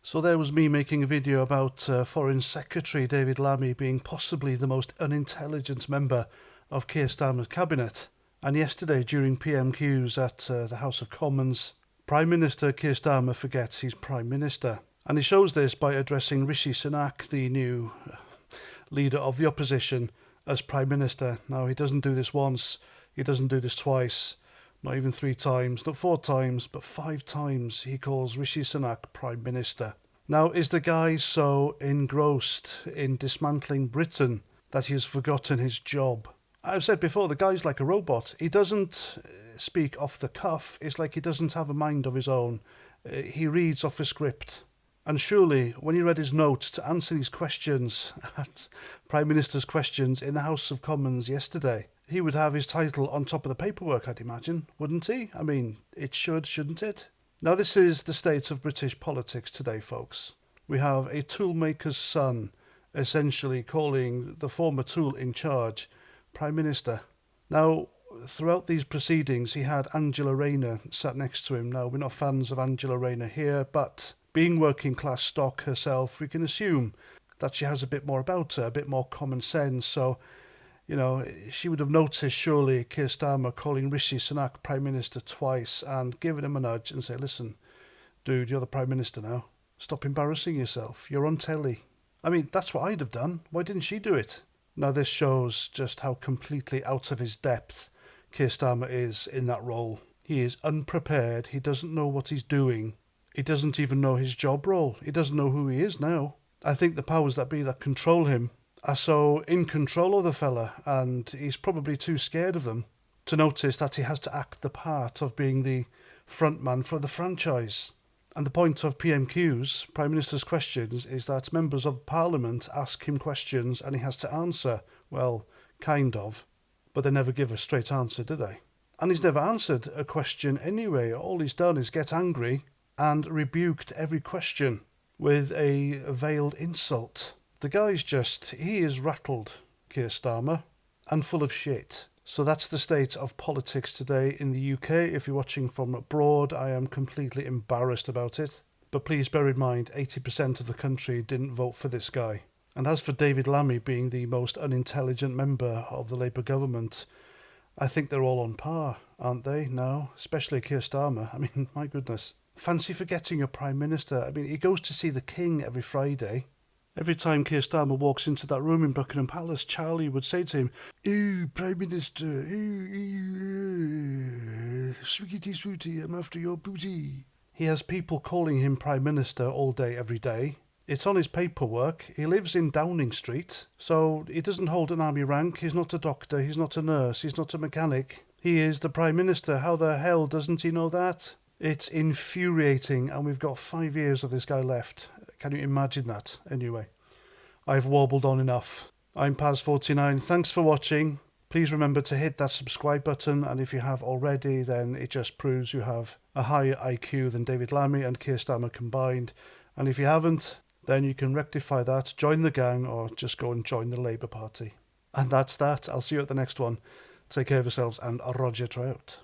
So there was me making a video about Foreign Secretary David Lammy being possibly the most unintelligent member of Keir Starmer's cabinet. And yesterday, during PMQs at the House of Commons, Prime Minister Keir Starmer forgets he's Prime Minister. And he shows this by addressing Rishi Sunak, the new leader of the opposition, as Prime Minister. Now, he doesn't do this once, he doesn't do this twice, not even 3 times, not 4 times, but 5 times he calls Rishi Sunak Prime Minister. Now, is the guy so engrossed in dismantling Britain that he has forgotten his job? I've said before, the guy's like a robot. He doesn't speak off the cuff. It's like he doesn't have a mind of his own. He reads off a script. And surely, when he read his notes to answer these questions at Prime Minister's questions in the House of Commons yesterday, he would have his title on top of the paperwork, I'd imagine, wouldn't he? I mean, it should, shouldn't it? Now, this is the state of British politics today, folks. We have a toolmaker's son essentially calling the former tool in charge Prime Minister. Now, throughout these proceedings, he had Angela Rayner sat next to him. Now, we're not fans of Angela Rayner here, but being working class stock herself, we can assume that she has a bit more about her, a bit more common sense. So, you know, she would have noticed surely Keir Starmer calling Rishi Sunak Prime Minister twice and giving him a nudge and say, listen, dude, you're the Prime Minister now. Stop embarrassing yourself. You're on telly. I mean, that's what I'd have done. Why didn't she do it? Now, this shows just how completely out of his depth Keir Starmer is in that role. He is unprepared. He doesn't know what he's doing. He doesn't even know his job role. He doesn't know who he is now. I think the powers that be that control him are so in control of the fella, and he's probably too scared of them to notice that he has to act the part of being the front man for the franchise. And the point of PMQs, Prime Minister's questions, is that members of Parliament ask him questions and he has to answer. Well, kind of. But they never give a straight answer, do they? And he's never answered a question anyway. All he's done is get angry and rebuked every question with a veiled insult. The guy's he is rattled, Keir Starmer, and full of shit. So that's the state of politics today in the UK. If you're watching from abroad, I am completely embarrassed about it. But please bear in mind, 80% of the country didn't vote for this guy. And as for David Lammy being the most unintelligent member of the Labour government, I think they're all on par, aren't they, now? Especially Keir Starmer. I mean, my goodness. Fancy forgetting your Prime Minister. I mean, he goes to see the King every Friday. Every time Keir Starmer walks into that room in Buckingham Palace, Charlie would say to him, "Oh, Prime Minister, sweetie, sweetie, I'm after your booty." He has people calling him Prime Minister all day, every day. It's on his paperwork. He lives in Downing Street, so he doesn't hold an army rank. He's not a doctor, he's not a nurse, he's not a mechanic. He is the Prime Minister. How the hell doesn't he know that? It's infuriating, and we've got 5 years of this guy left. Can you imagine that? Anyway, I've warbled on enough. I'm Paz49. Thanks for watching. Please remember to hit that subscribe button, and if you have already, then it just proves you have a higher IQ than David Lammy and Keir Starmer combined. And if you haven't, then you can rectify that, join the gang, or just go and join the Labour Party. And that's that. I'll see you at the next one. Take care of yourselves, and Roger Trout.